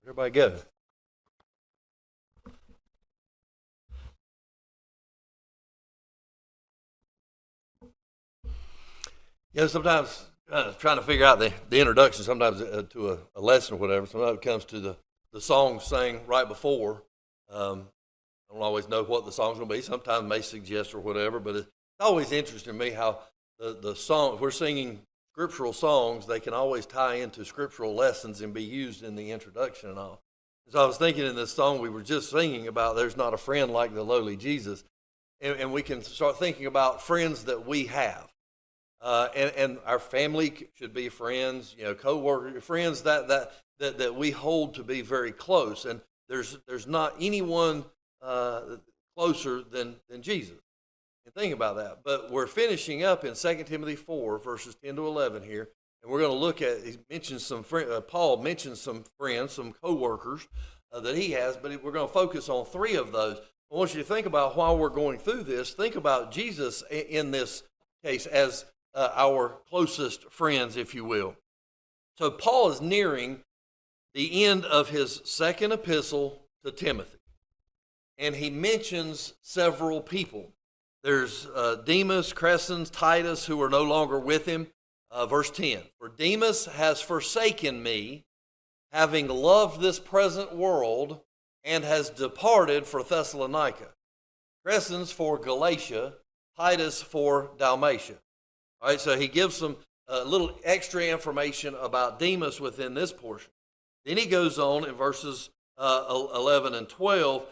Everybody go. Sometimes trying to figure out the introduction, sometimes to a lesson or whatever, sometimes it comes to the song sang right before. I don't always know what the song's going to be. Sometimes it may suggest or whatever, but it's always interesting to me how the song, if we're singing scriptural songs, they can always tie into scriptural lessons and be used in the introduction and all. So I was thinking in this song we were just singing about there's not a friend like the lowly Jesus. And we can start thinking about friends that we have. And our family should be friends, co-workers, friends that we hold to be very close. And there's not anyone closer than Jesus. And think about that. But we're finishing up in 2 Timothy 4, verses 10 to 11 here. And we're going to look at, he mentions Paul mentions some friends, some co-workers that he has, but we're going to focus on three of those. I want you to think about while we're going through this, think about Jesus in this case as our closest friends, if you will. So Paul is nearing the end of his second epistle to Timothy, and he mentions several people. There's Demas, Crescens, Titus, who are no longer with him. Verse 10, for Demas has forsaken me, having loved this present world, and has departed for Thessalonica. Crescens for Galatia, Titus for Dalmatia. All right, so he gives some little extra information about Demas within this portion. Then he goes on in verses 11 and 12,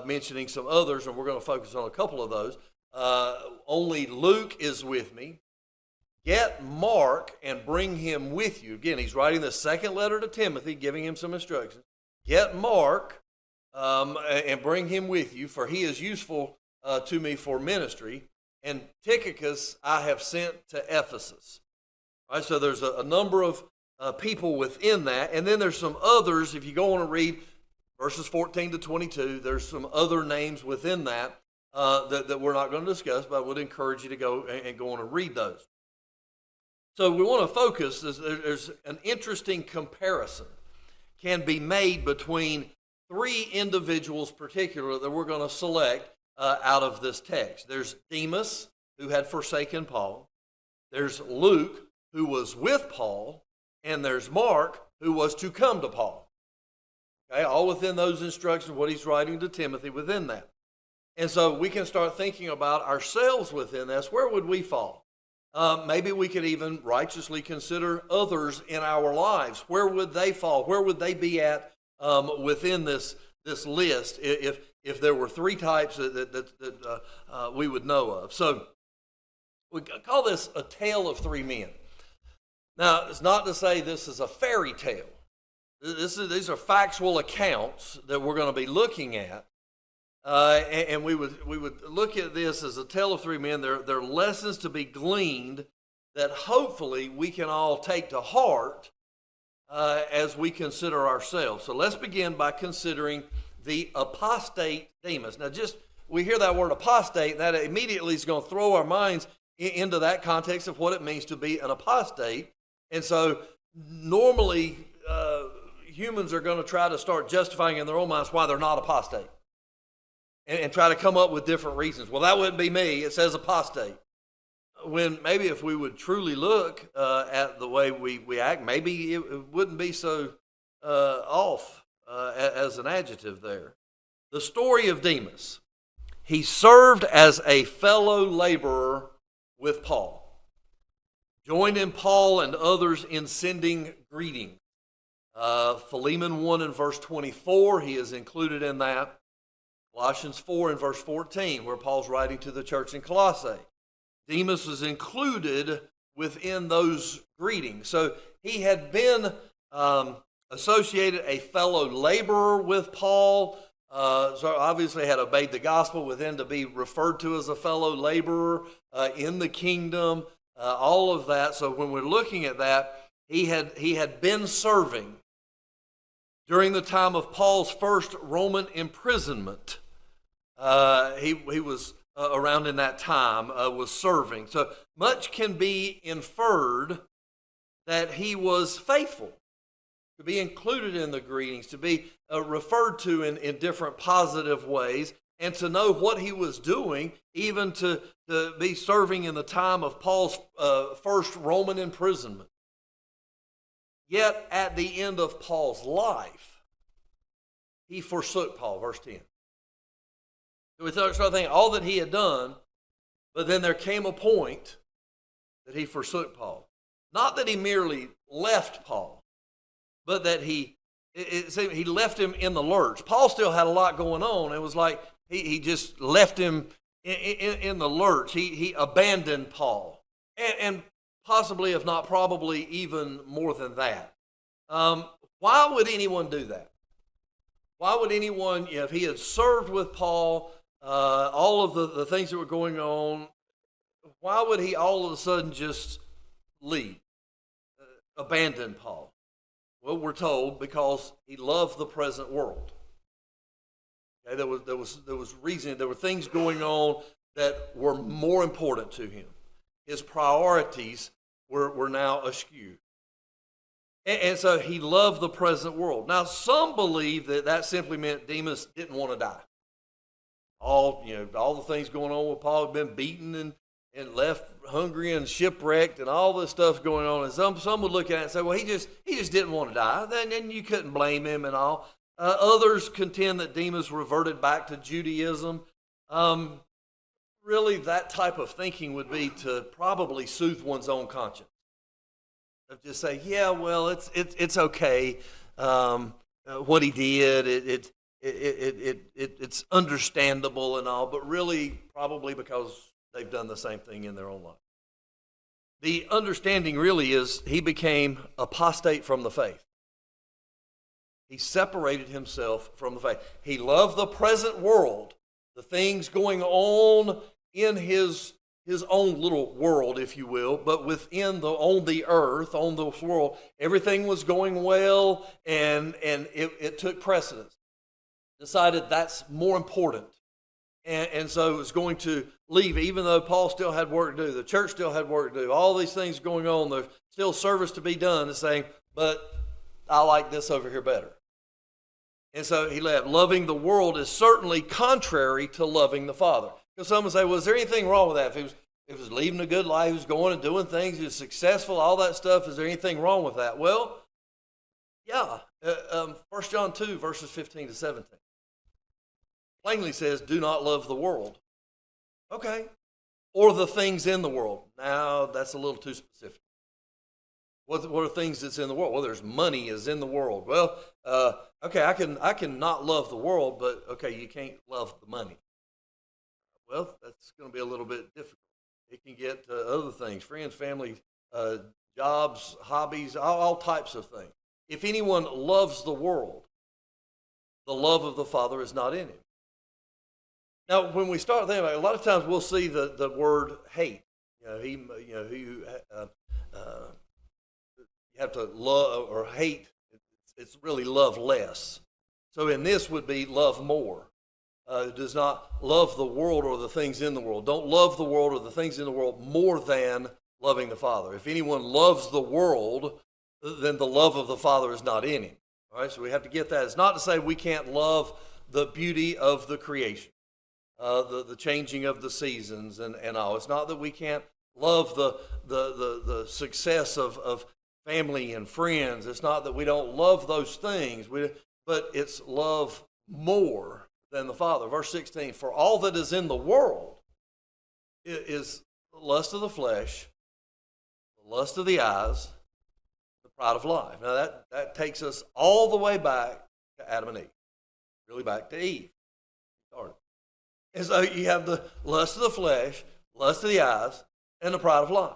mentioning some others, and we're going to focus on a couple of those. Only Luke is with me. Get Mark and bring him with you. Again, he's writing the second letter to Timothy, giving him some instructions. Get Mark and bring him with you, for he is useful to me for ministry. And Tychicus I have sent to Ephesus. All right, so there's a number of people within that. And then there's some others. If you go on and read verses 14 to 22, there's some other names within that that we're not going to discuss, but I would encourage you to go on and read those. So we want to focus, there's an interesting comparison can be made between three individuals particularly that we're going to select out of this text. There's Demas, who had forsaken Paul. There's Luke, who was with Paul. And there's Mark, who was to come to Paul. Okay, all within those instructions, what he's writing to Timothy within that. And so we can start thinking about ourselves within this. Where would we fall? Maybe we could even righteously consider others in our lives. Where would they fall? Where would they be at within this list if there were three types that we would know of? So we call this a tale of three men. Now, it's not to say this is a fairy tale. These are factual accounts that we're going to be looking at. And we would look at this as a tale of three men. There are lessons to be gleaned that hopefully we can all take to heart as we consider ourselves. So let's begin by considering the apostate Demas. Now, we hear that word apostate, and that immediately is going to throw our minds into that context of what it means to be an apostate. And so normally humans are going to try to start justifying in their own minds why they're not apostate. And try to come up with different reasons. Well, that wouldn't be me. It says apostate. When maybe if we would truly look at the way we act, maybe it wouldn't be so off as an adjective there. The story of Demas. He served as a fellow laborer with Paul. Joined in Paul and others in sending greetings. Philemon 1 and verse 24, he is included in that. Colossians 4 and verse 14, where Paul's writing to the church in Colossae. Demas is included within those greetings. So he had been associated, a fellow laborer with Paul. So obviously had obeyed the gospel within to be referred to as a fellow laborer in the kingdom. All of that. So when we're looking at that, he had been serving during the time of Paul's first Roman imprisonment. He was around in that time, was serving. So much can be inferred that he was faithful. to be included in the greetings, to be referred to in different positive ways, and to know what he was doing, even to be serving in the time of Paul's first Roman imprisonment. Yet at the end of Paul's life, he forsook Paul, verse 10. So we start thinking all that he had done, but then there came a point that he forsook Paul. Not that he merely left Paul, but that he left him in the lurch. Paul still had a lot going on. It was like he just left him in the lurch. He abandoned Paul. And possibly, if not probably, even more than that. Why would anyone do that? Why would anyone, if he had served with Paul, all of the things that were going on, why would he all of a sudden just leave, abandon Paul? Well, we're told because he loved the present world. Okay, there was reason, there were things going on that were more important to him. His priorities were now askew. And so he loved the present world. Now, some believe that simply meant Demas didn't want to die. All the things going on with Paul, had been beaten and left hungry and shipwrecked, and all this stuff's going on. And some would look at it and say, well, he just didn't want to die. Then you couldn't blame him and all. Others contend that Demas reverted back to Judaism. Really, that type of thinking would be to probably soothe one's own conscience. Of just say, yeah, well, it's okay. What he did, it's understandable and all, but really probably because they've done the same thing in their own life. The understanding really is he became apostate from the faith. He separated himself from the faith. He loved the present world, the things going on in his own little world, if you will, but on the earth, on this world, everything was going well, and it took precedence. Decided that's more important. And so it was going to leave, even though Paul still had work to do, the church still had work to do, all these things going on, there's still service to be done, and saying, but I like this over here better. And so he left. Loving the world is certainly contrary to loving the Father. Because some would say, well, is there anything wrong with that? If he was leading a good life, he was going and doing things, he was successful, all that stuff, is there anything wrong with that? Well, yeah. 1 John 2, verses 15 to 17. Plainly says, do not love the world. Okay. Or the things in the world. Now, that's a little too specific. What are things that's in the world? Well, there's money is in the world. Well, okay, I can not love the world, but okay, you can't love the money. Well, that's going to be a little bit difficult. It can get other things, friends, family, jobs, hobbies, all types of things. If anyone loves the world, the love of the Father is not in him. Now, when we start thinking about it, a lot of times we'll see the word hate. You have to love or hate. It's really love less. So in this would be love more. Does not love the world or the things in the world. Don't love the world or the things in the world more than loving the Father. If anyone loves the world, then the love of the Father is not in him. All right, so we have to get that. It's not to say we can't love the beauty of the creation, the changing of the seasons and all. It's not that we can't love the success of family and friends. It's not that we don't love those things, but it's love more than the Father. Verse 16, for all that is in the world is the lust of the flesh, the lust of the eyes, the pride of life. Now that takes us all the way back to Adam and Eve, really back to Eve. And so you have the lust of the flesh, lust of the eyes, and the pride of life.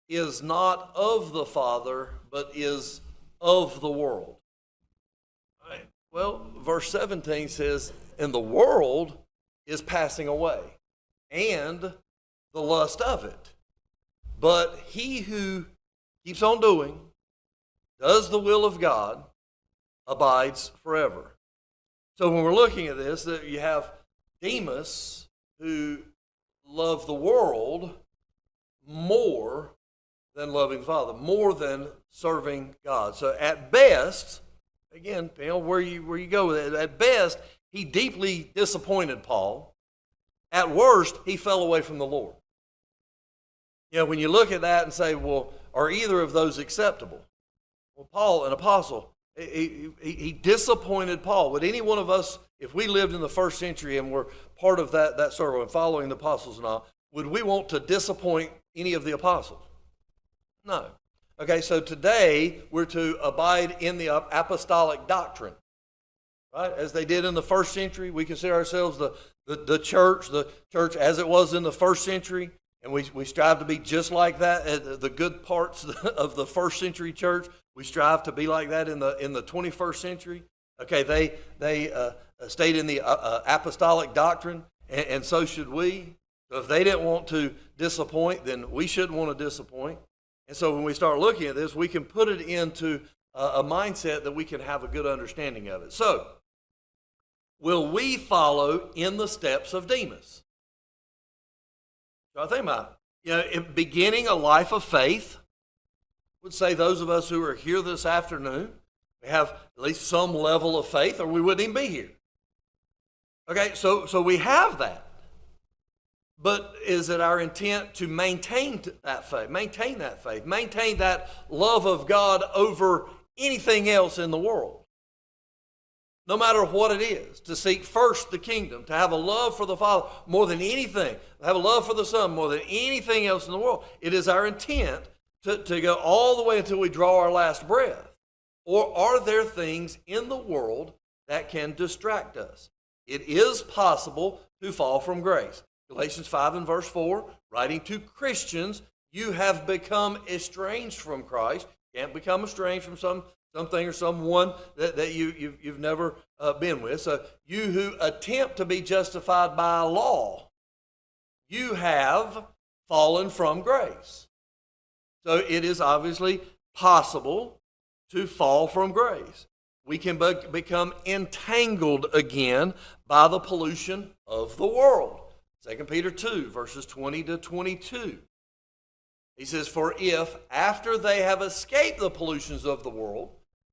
Is not of the Father, but is of the world. Right. Well, verse 17 says, and the world is passing away, and the lust of it. But he who keeps on doing, does the will of God, abides forever. So when we're looking at this, that you have Demas, who loved the world more than loving the Father, more than serving God. So at best, again, depending on where you go with it, at best, he deeply disappointed Paul. At worst, he fell away from the Lord. When you look at that and say, well, are either of those acceptable? Well, Paul, an apostle, he disappointed Paul. Would any one of us, if we lived in the first century and were part of that circle and following the apostles and all, would we want to disappoint any of the apostles? No. Okay, so today we're to abide in the apostolic doctrine, right? As they did in the first century, we consider ourselves the church as it was in the first century, and we strive to be just like that. The good parts of the first century church, we strive to be like that in the 21st century. Okay, they stayed in the apostolic doctrine, and so should we. So if they didn't want to disappoint, then we shouldn't want to disappoint. And so when we start looking at this, we can put it into a mindset that we can have a good understanding of it. So, will we follow in the steps of Demas? So I think about it. Beginning a life of faith, I would say those of us who are here this afternoon, we have at least some level of faith, or we wouldn't even be here. Okay, so we have that. But is it our intent to maintain that faith, maintain that love of God over anything else in the world? No matter what it is, to seek first the kingdom, to have a love for the Father more than anything, to have a love for the Son more than anything else in the world. It is our intent to go all the way until we draw our last breath. Or are there things in the world that can distract us? It is possible to fall from grace. Galatians 5 and verse 4, writing to Christians, you have become estranged from Christ. Can't become estranged from something or someone that you've never been with. So you who attempt to be justified by law, you have fallen from grace. So it is obviously possible to fall from grace. We can become entangled again by the pollution of the world. 2 Peter 2, verses 20 to 22. He says, for if, after they have escaped the pollutions of the world,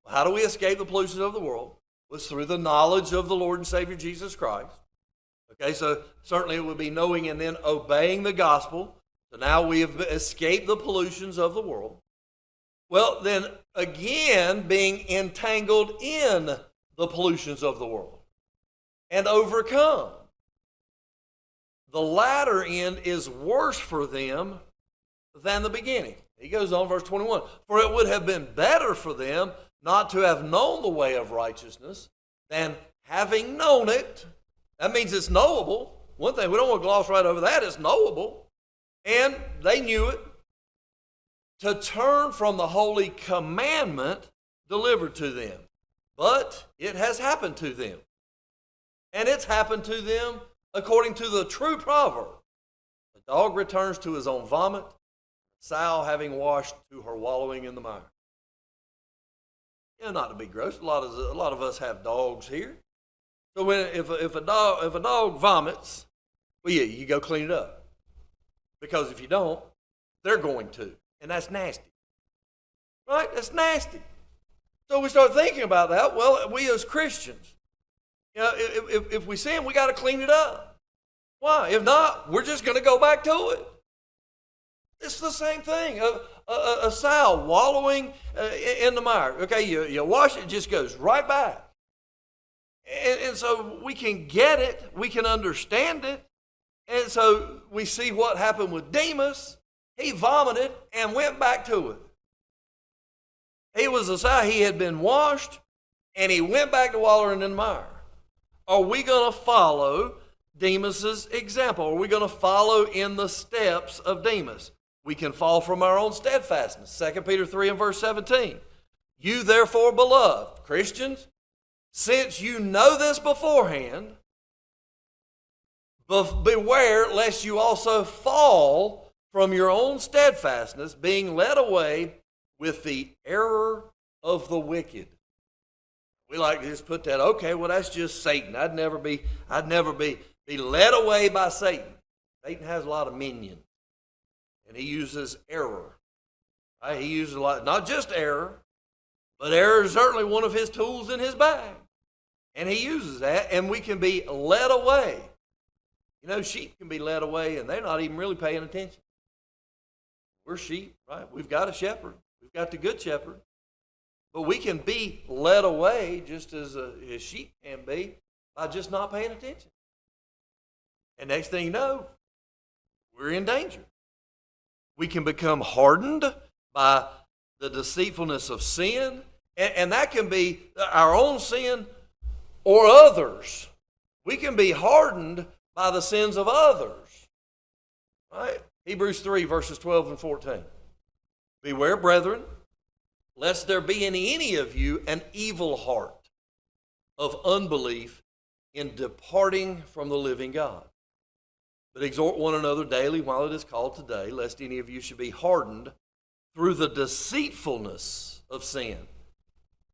how do we escape the pollutions of the world? Was through the knowledge of the Lord and Savior Jesus Christ. Okay, so certainly it would be knowing and then obeying the gospel. So now we have escaped the pollutions of the world. Well, then again, being entangled in the pollutions of the world and overcome. The latter end is worse for them than the beginning. He goes on, verse 21. For it would have been better for them not to have known the way of righteousness than having known it. That means it's knowable. One thing, we don't want to gloss right over that. It's knowable. And they knew it. To turn from the holy commandment delivered to them. But it has happened to them. And it's happened to them according to the true proverb. The dog returns to his own vomit, sow having washed to her wallowing in the mire. Not to be gross, a lot of us have dogs here. So if a dog vomits, well, yeah, you go clean it up. Because if you don't, they're going to. And that's nasty. Right? That's nasty. So we start thinking about that. Well, we as Christians, if we sin, we got to clean it up. Why? If not, we're just going to go back to it. It's the same thing. A sow wallowing in the mire. Okay, you wash it, it just goes right back. And so we can get it. We can understand it. And so we see what happened with Demas. He vomited and went back to it. He was a sow. He had been washed, and he went back to wallowing in the mire. Are we going to follow Demas's example? Are we going to follow in the steps of Demas? We can fall from our own steadfastness. 2 Peter 3 and verse 17. You therefore, beloved, Christians, since you know this beforehand, beware lest you also fall from your own steadfastness, being led away with the error of the wicked. We like to just put that, okay, well, that's just Satan. I'd never be led away by Satan. Satan has a lot of minions, and he uses error. Right? He uses a lot, not just error, but error is certainly one of his tools in his bag. And he uses that, and we can be led away. You know, sheep can be led away, and they're not even really paying attention. We're sheep, right? We've got a shepherd. We've got the good shepherd. But we can be led away just as a sheep can be by just not paying attention. And next thing you know, we're in danger. We can become hardened by the deceitfulness of sin, and that can be our own sin or others. We can be hardened by the sins of others. Right? Hebrews 3, verses 12 and 14. Beware, brethren, lest there be in any of you an evil heart of unbelief in departing from the living God. But exhort one another daily while it is called today, lest any of you should be hardened through the deceitfulness of sin.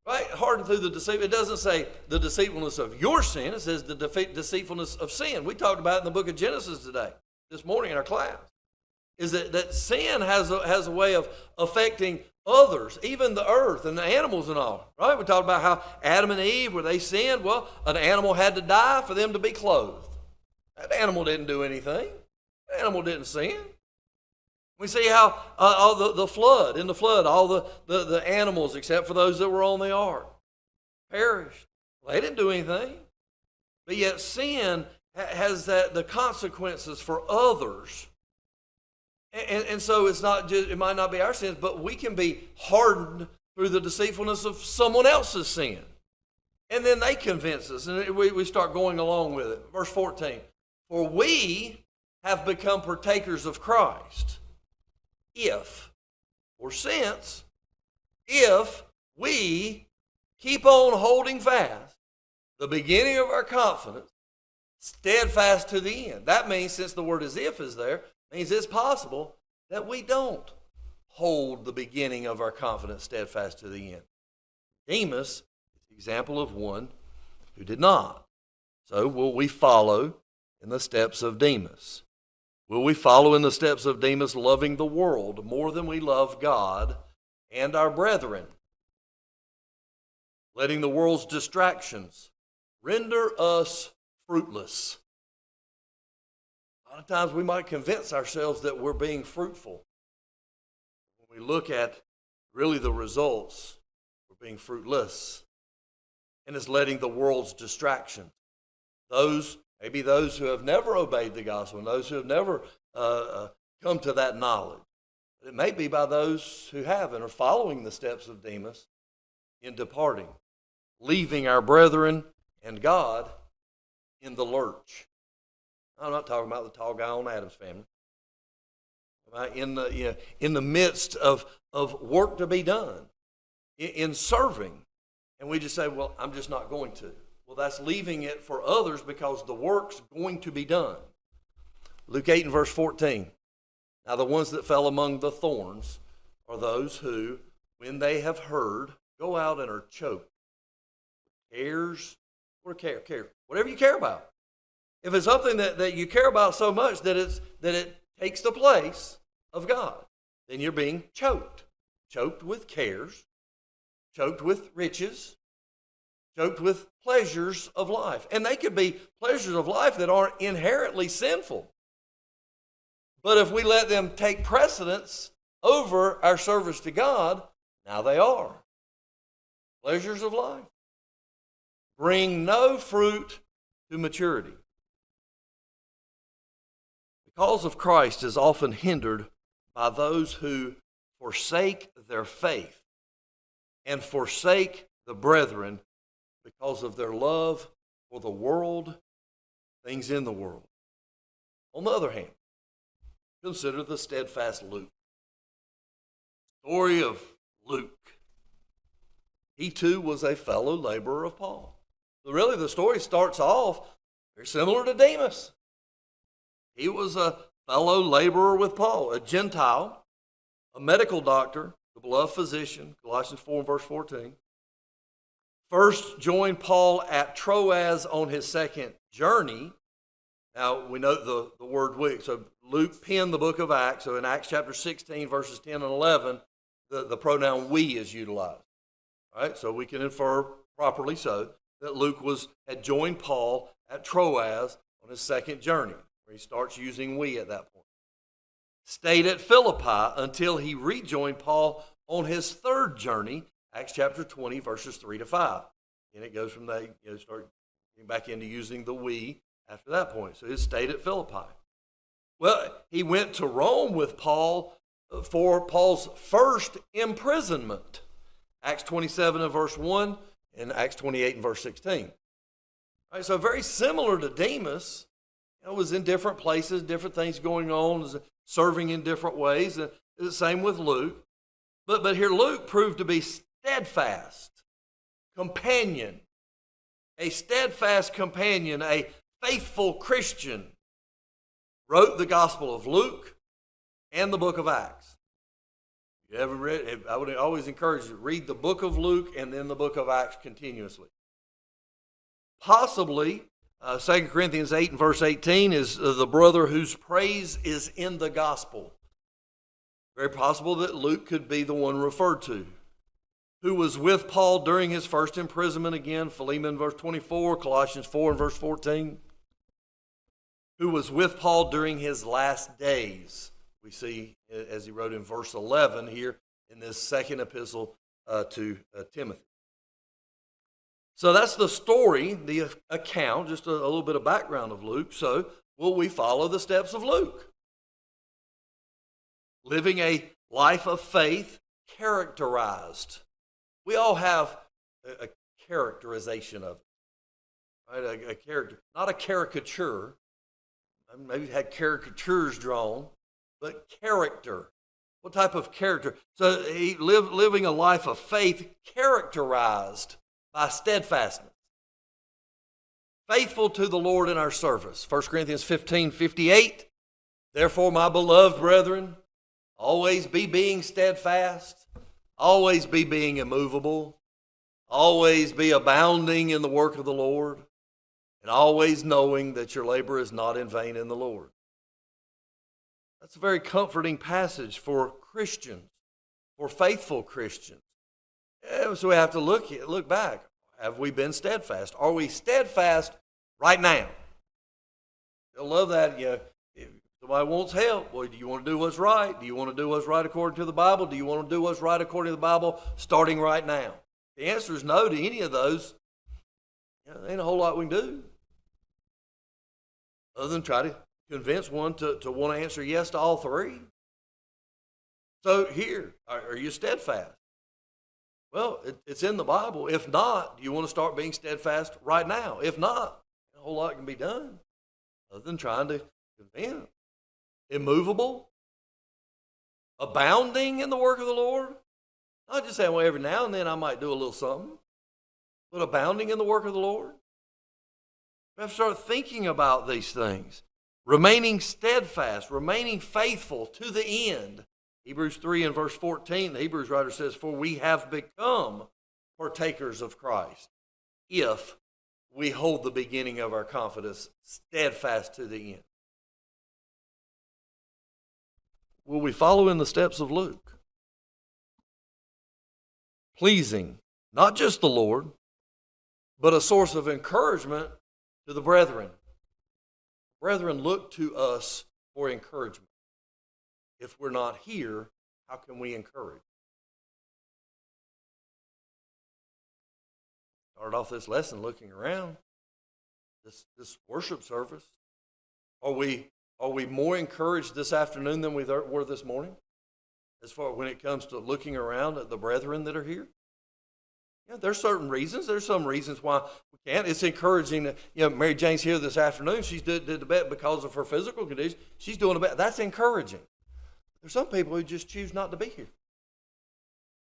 Right? Hardened through the deceitfulness. It doesn't say the deceitfulness of your sin. It says the deceitfulness of sin. We talked about it in the book of Genesis today, this morning in our class. Is that sin has a way of affecting others, even the earth and the animals and all. Right? We talked about how Adam and Eve, where they sinned, well, an animal had to die for them to be clothed. That animal didn't do anything. That animal didn't sin. We see how all the flood, in the flood, all the animals, except for those that were on the ark, perished. Well, they didn't do anything. But yet sin has the consequences for others. And so it's not just, it might not be our sins, but we can be hardened through the deceitfulness of someone else's sin. And then they convince us, and we start going along with it. Verse 14, for we have become partakers of Christ if we keep on holding fast the beginning of our confidence, steadfast to the end. That means, since the word is if is there, means it's possible that we don't hold the beginning of our confidence steadfast to the end. Demas is the example of one who did not. So will we follow in the steps of Demas? Will we follow in the steps of Demas, loving the world more than we love God and our brethren? Letting the world's distractions render us fruitless. A lot of times we might convince ourselves that we're being fruitful. When we look at really the results, we're being fruitless. And it's letting the world's distractions, maybe those who have never obeyed the gospel and those who have never come to that knowledge. But it may be by those who have and are following the steps of Demas in departing, leaving our brethren and God in the lurch. I'm not talking about the tall guy on Adam's family. In the midst of work to be done, in serving, and we just say, well, I'm just not going to. Well, that's leaving it for others because the work's going to be done. Luke 8 and verse 14. Now the ones that fell among the thorns are those who, when they have heard, go out and are choked. Cares, whatever you care about. If it's something that you care about so much that it takes the place of God, then you're being choked. Choked with cares, choked with riches, choked with pleasures of life. And they could be pleasures of life that aren't inherently sinful. But if we let them take precedence over our service to God, now they are. Pleasures of life bring no fruit to maturity. The cause of Christ is often hindered by those who forsake their faith and forsake the brethren because of their love for the world, things in the world. On the other hand, consider the steadfast Luke. Story of Luke. He too was a fellow laborer of Paul. So really the story starts off very similar to Demas. He was a fellow laborer with Paul, a Gentile, a medical doctor, the beloved physician, Colossians 4 and verse 14. First joined Paul at Troas on his second journey. Now, we know the word week. So Luke penned the book of Acts. So in Acts chapter 16, verses 10 and 11, the pronoun we is utilized. All right, so we can infer properly so that Luke had joined Paul at Troas on his second journey, where he starts using we at that point. Stayed at Philippi until he rejoined Paul on his third journey, Acts chapter 20, verses 3 to 5. And it goes from there, start getting back into using the we after that point. So he stayed at Philippi. Well, he went to Rome with Paul for Paul's first imprisonment. Acts 27 and verse 1 and Acts 28 and verse 16. All right, so very similar to Demas. Was in different places, different things going on, serving in different ways. The same with Luke. But here Luke proved to be steadfast companion, a steadfast companion, a faithful Christian. Wrote the Gospel of Luke and the book of Acts. If you haven't read it, I would always encourage you to read the book of Luke and then the book of Acts continuously. Possibly, 2 Corinthians 8 and verse 18 is the brother whose praise is in the gospel. Very possible that Luke could be the one referred to. Who was with Paul during his first imprisonment, again, Philemon verse 24, Colossians 4 and verse 14. Who was with Paul during his last days. We see, as he wrote in verse 11 here in this second epistle to Timothy. So that's the story, the account, just a little bit of background of Luke. So will we follow the steps of Luke? Living a life of faith characterized. We all have a characterization of it, right? A character, not a caricature. Maybe had caricatures drawn, but character. What type of character? So he living a life of faith characterized by steadfastness. Faithful to the Lord in our service. 1 Corinthians 15:58. Therefore, my beloved brethren, always be being steadfast, always be being immovable, always be abounding in the work of the Lord, and always knowing that your labor is not in vain in the Lord. That's a very comforting passage for Christians, for faithful Christians. So we have to look back. Have we been steadfast? Are we steadfast right now? I love that. If somebody wants help, well, do you want to do what's right? Do you want to do what's right according to the Bible? Do you want to do what's right according to the Bible starting right now? The answer is no to any of those. There ain't a whole lot we can do other than try to convince one to want to answer yes to all three. So here, are you steadfast? Well, it's in the Bible. If not, do you want to start being steadfast right now? If not, a whole lot can be done other than trying to convince. Immovable, abounding in the work of the Lord. Not just saying, well, every now and then I might do a little something, but abounding in the work of the Lord. We have to start thinking about these things. Remaining steadfast, remaining faithful to the end. Hebrews 3 and verse 14, the Hebrews writer says, for we have become partakers of Christ if we hold the beginning of our confidence steadfast to the end. Will we follow in the steps of Luke? Pleasing, not just the Lord, but a source of encouragement to the brethren. Brethren, look to us for encouragement. If we're not here, how can we encourage? Started off this lesson looking around this worship service. Are we more encouraged this afternoon than we were this morning? As far when it comes to looking around at the brethren that are here? Yeah, there's certain reasons. There's some reasons why we can't. It's encouraging. Mary Jane's here this afternoon. She did the bet because of her physical condition. She's doing the bet. That's encouraging. There's some people who just choose not to be here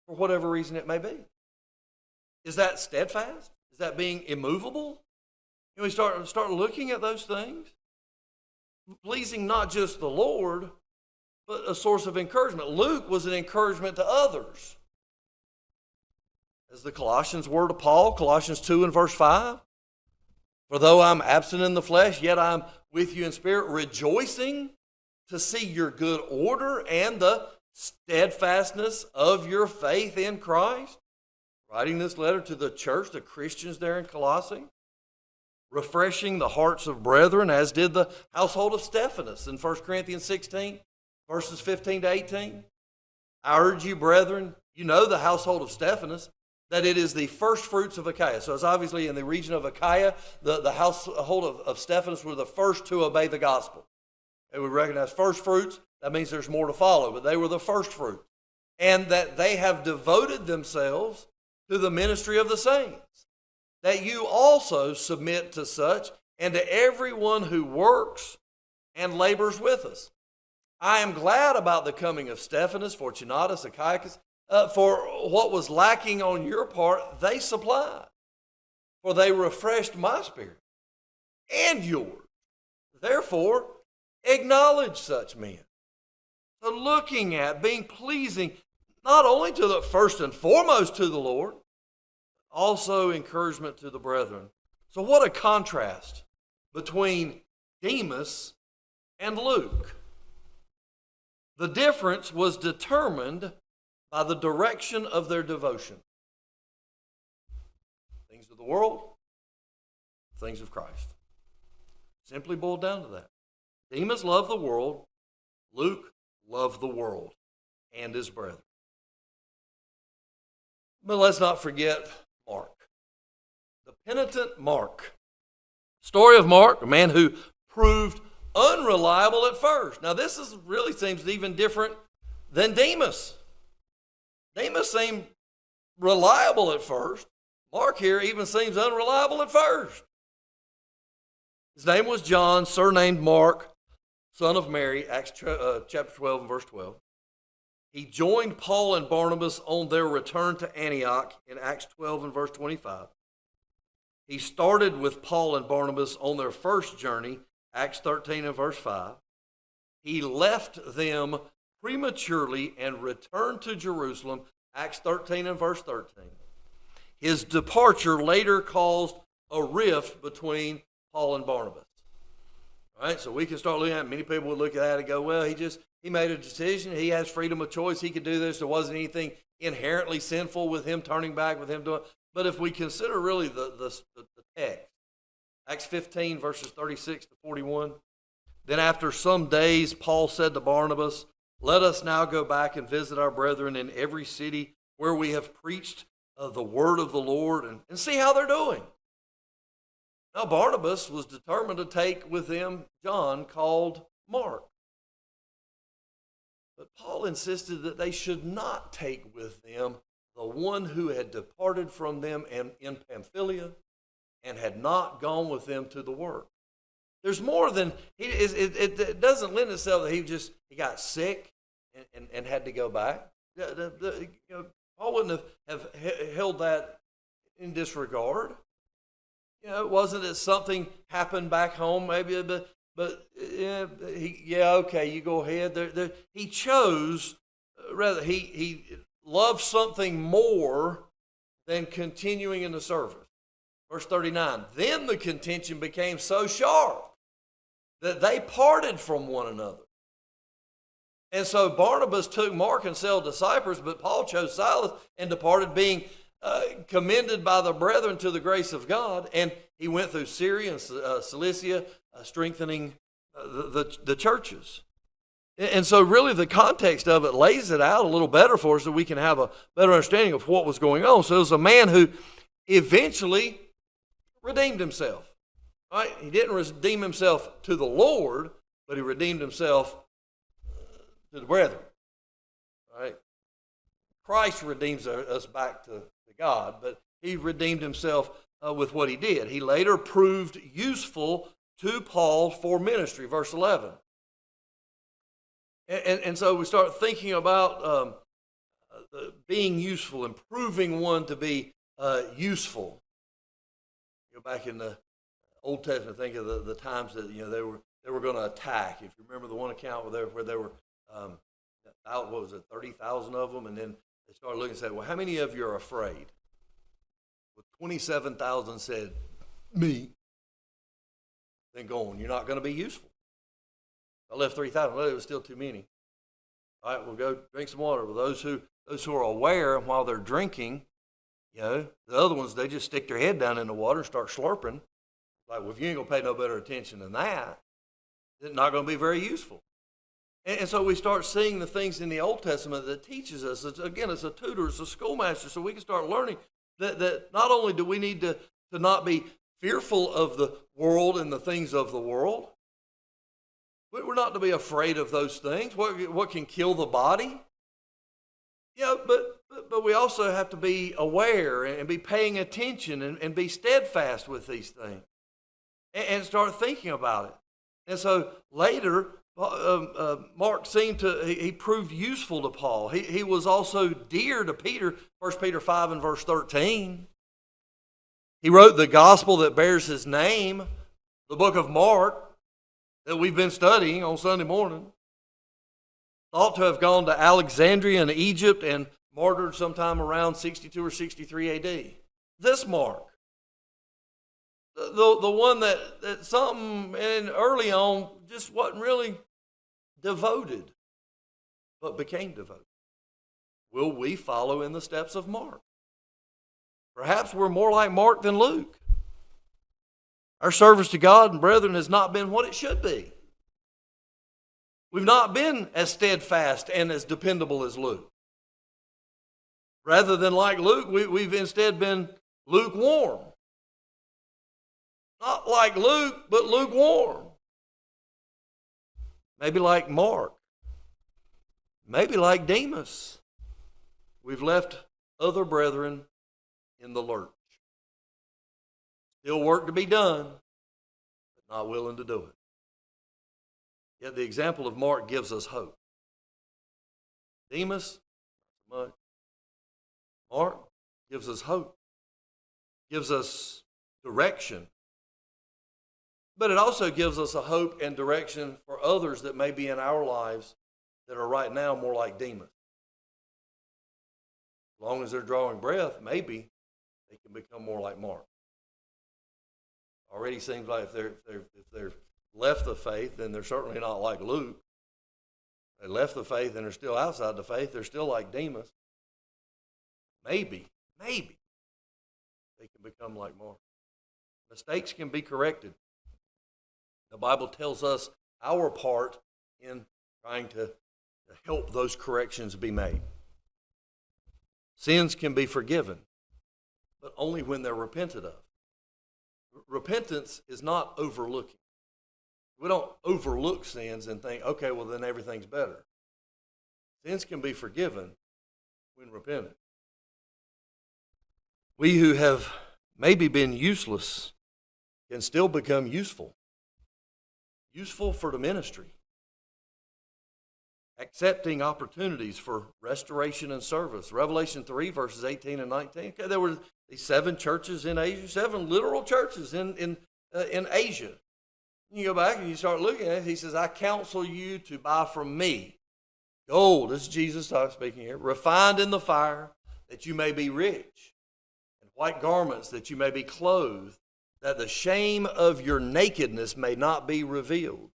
for whatever reason it may be. Is that steadfast? Is that being immovable? We start looking at those things. Pleasing not just the Lord, but a source of encouragement. Luke was an encouragement to others. As the Colossians were to Paul, Colossians 2 and verse 5. For though I'm absent in the flesh, yet I'm with you in spirit, rejoicing to see your good order and the steadfastness of your faith in Christ, writing this letter to the church, the Christians there in Colossae, refreshing the hearts of brethren, as did the household of Stephanas in 1 Corinthians 16, verses 15 to 18. I urge you, brethren, you know the household of Stephanas, that it is the first fruits of Achaia. So it's obviously in the region of Achaia, the household of Stephanas were the first to obey the gospel. They would recognize first fruits. That means there's more to follow, but they were the first fruit. And that they have devoted themselves to the ministry of the saints. That you also submit to such and to everyone who works and labors with us. I am glad about the coming of Stephanas, Fortunatus, Achaicus, for what was lacking on your part, they supplied. For they refreshed my spirit and yours. Therefore, acknowledge such men. So looking at being pleasing, not only to the first and foremost to the Lord, also encouragement to the brethren. So what a contrast between Demas and Luke. The difference was determined by the direction of their devotion. Things of the world, things of Christ. Simply boiled down to that. Demas loved the world. Luke loved the world and his brethren. But let's not forget Mark. The penitent Mark. Story of Mark, a man who proved unreliable at first. Now this really seems even different than Demas. Demas seemed reliable at first. Mark here even seems unreliable at first. His name was John, surnamed Mark, son of Mary, Acts chapter 12 and verse 12. He joined Paul and Barnabas on their return to Antioch in Acts 12 and verse 25. He started with Paul and Barnabas on their first journey, Acts 13 and verse 5. He left them prematurely and returned to Jerusalem, Acts 13 and verse 13. His departure later caused a rift between Paul and Barnabas. All right, so we can start looking at it. Many people would look at that and go, well, he made a decision. He has freedom of choice. He could do this. There wasn't anything inherently sinful with him turning back, with him doing it. But if we consider really the text, Acts 15, verses 36 to 41, then after some days, Paul said to Barnabas, let us now go back and visit our brethren in every city where we have preached the word of the Lord and see how they're doing. Now Barnabas was determined to take with him John, called Mark. But Paul insisted that they should not take with them the one who had departed from them in Pamphylia and had not gone with them to the work. There's more than, it doesn't lend itself that he got sick and had to go back. Paul wouldn't have held that in disregard. It wasn't that something happened back home, maybe, but okay, you go ahead. He chose, rather, he loved something more than continuing in the service. Verse 39, then the contention became so sharp that they parted from one another. And so Barnabas took Mark and sailed to Cyprus, but Paul chose Silas and departed, being commended by the brethren to the grace of God. And he went through Syria and Cilicia, strengthening the churches. And so really the context of it lays it out a little better for us so we can have a better understanding of what was going on. So it was a man who eventually redeemed himself. Right? He didn't redeem himself to the Lord, but he redeemed himself to the brethren. Right? Christ redeems us back to God, but he redeemed himself with what he did. He later proved useful to Paul for ministry, verse 11. And so we start thinking about being useful and proving one to be useful. Back in the Old Testament, think of the times that they were going to attack. If you remember the one account where there were 30,000 of them, and then they started looking and said, well, how many of you are afraid? Well, 27,000 said, me. Then go on, you're not going to be useful. I left 3,000. Well, it was still too many. All right, we'll go drink some water. But those who are aware, while they're drinking, the other ones, they just stick their head down in the water and start slurping. Like, well, if you ain't going to pay no better attention than that, it's not going to be very useful. And so we start seeing the things in the Old Testament that teaches us. Again, it's a tutor, it's a schoolmaster, so we can start learning that not only do we need to not be fearful of the world and the things of the world, we're not to be afraid of those things. What can kill the body? But we also have to be aware and be paying attention and be steadfast with these things and start thinking about it. And so later, Mark he proved useful to Paul. He was also dear to Peter, 1 Peter 5 and verse 13. He wrote the gospel that bears his name, the book of Mark, that we've been studying on Sunday morning. Thought to have gone to Alexandria in Egypt and martyred sometime around 62 or 63 AD. This Mark, the one that something and early on just wasn't really devoted, but became devoted. Will we follow in the steps of Mark? Perhaps we're more like Mark than Luke. Our service to God and brethren has not been what it should be. We've not been as steadfast and as dependable as Luke. Rather than like Luke, we've instead been lukewarm. Not like Luke, but lukewarm. Maybe like Mark. Maybe like Demas. We've left other brethren in the lurch. Still work to be done, but not willing to do it. Yet the example of Mark gives us hope. Demas, not so much. Mark gives us hope, gives us direction. But it also gives us a hope and direction for others that may be in our lives that are right now more like Demas. As long as they're drawing breath, maybe they can become more like Mark. Already seems like if they're left the faith, then they're certainly not like Luke. They left the faith and they're still outside the faith. They're still like Demas. Maybe they can become like Mark. Mistakes can be corrected. The Bible tells us our part in trying to help those corrections be made. Sins can be forgiven, but only when they're repented of. Repentance is not overlooking. We don't overlook sins and think, okay, well then everything's better. Sins can be forgiven when repented. We who have maybe been useless can still become useful. Useful for the ministry. Accepting opportunities for restoration and service. Revelation 3, verses 18 and 19. Okay, there were these 7 churches in Asia, 7 literal churches in Asia. You go back and you start looking at it, he says, I counsel you to buy from me gold, this is Jesus speaking here, refined in the fire, that you may be rich, and white garments, that you may be clothed, that the shame of your nakedness may not be revealed.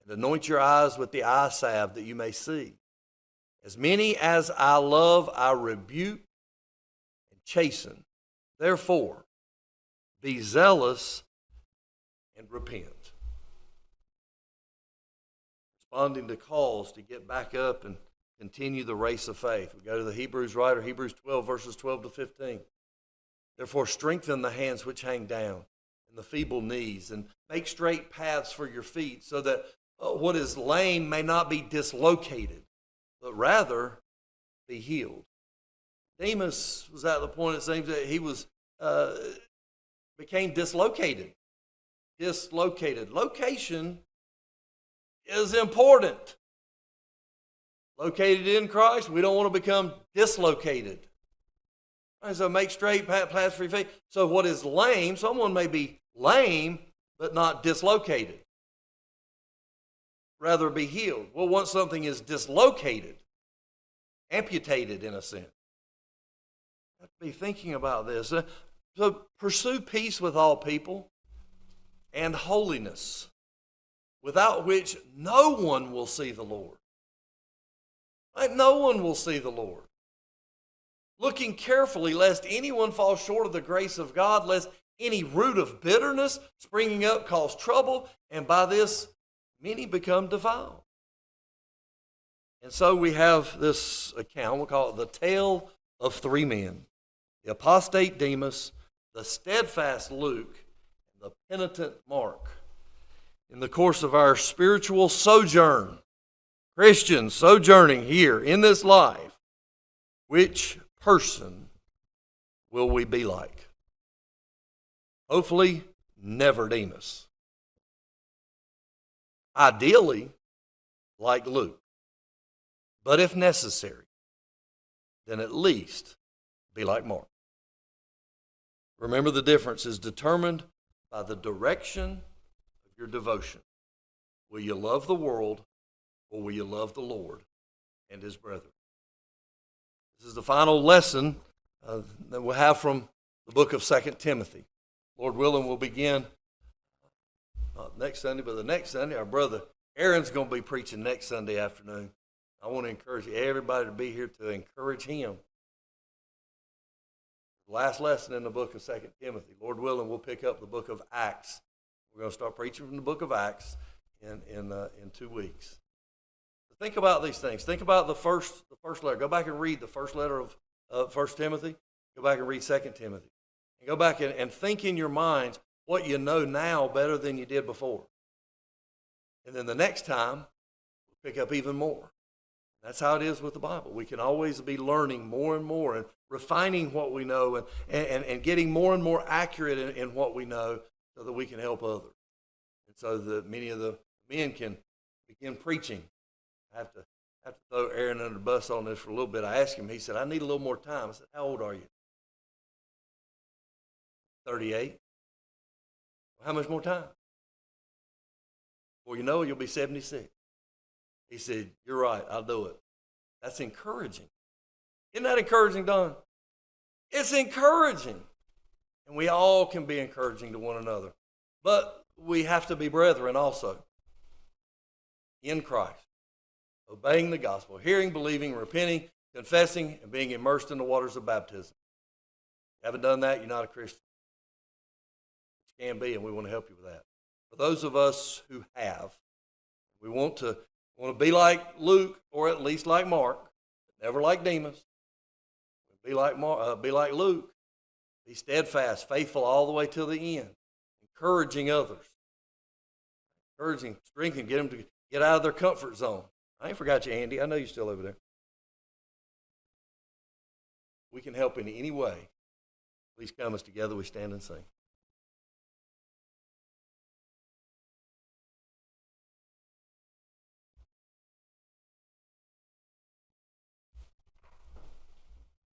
And anoint your eyes with the eye salve, that you may see. As many as I love, I rebuke and chasten. Therefore, be zealous and repent. Responding to calls to get back up and continue the race of faith. We go to the Hebrews writer, Hebrews 12, verses 12 to 15. Therefore, strengthen the hands which hang down and the feeble knees, and make straight paths for your feet, so that what is lame may not be dislocated, but rather be healed. Demas was at the point, it seems, that he was became dislocated. Dislocated. Location is important. Located in Christ, we don't want to become dislocated. And so make straight paths for your feet. So what is lame, someone may be lame, but not dislocated. Rather be healed. Well, once something is dislocated, amputated in a sense, you have to be thinking about this. So pursue peace with all people and holiness, without which no one will see the Lord. Right? No one will see the Lord. Looking carefully, lest anyone fall short of the grace of God, lest any root of bitterness springing up cause trouble, and by this many become defiled. And so we have this account, we'll call it the tale of three men: the apostate Demas, the steadfast Luke, and the penitent Mark. In the course of our spiritual sojourn, Christians sojourning here in this life, which person will we be like? Hopefully, never Demas. Ideally, like Luke. But if necessary, then at least be like Mark. Remember, the difference is determined by the direction of your devotion. Will you love the world, or will you love the Lord and His brethren? This is the final lesson that we'll have from the book of 2 Timothy. Lord willing, we'll begin not next Sunday, but the next Sunday. Our brother Aaron's going to be preaching next Sunday afternoon. I want to encourage everybody to be here to encourage him. The last lesson in the book of 2 Timothy. Lord willing, we'll pick up the book of Acts. We're going to start preaching from the book of Acts in 2 weeks. Think about these things. Think about the first letter. Go back and read the first letter of 1 Timothy. Go back and read 2 Timothy. And go back and think in your minds what you know now better than you did before. And then the next time, we'll pick up even more. That's how it is with the Bible. We can always be learning more and more and refining what we know and getting more and more accurate in what we know so that we can help others. And so that many of the men can begin preaching. I have to throw Aaron under the bus on this for a little bit. I asked him, he said, I need a little more time. I said, how old are you? 38. Well, how much more time? Well, you know, you'll be 76. He said, you're right, I'll do it. That's encouraging. Isn't that encouraging, Don? It's encouraging. And we all can be encouraging to one another. But we have to be brethren also in Christ, obeying the gospel, hearing, believing, repenting, confessing, and being immersed in the waters of baptism. If you haven't done that, you're not a Christian. You can be, and we want to help you with that. For those of us who have, we want to be like Luke, or at least like Mark, never like Demas. Be like Luke. Be steadfast, faithful all the way till the end, encouraging others, encouraging, strengthening, get them to get out of their comfort zone. I ain't forgot you, Andy. I know you're still over there. We can help in any way. Please come as together we stand and sing.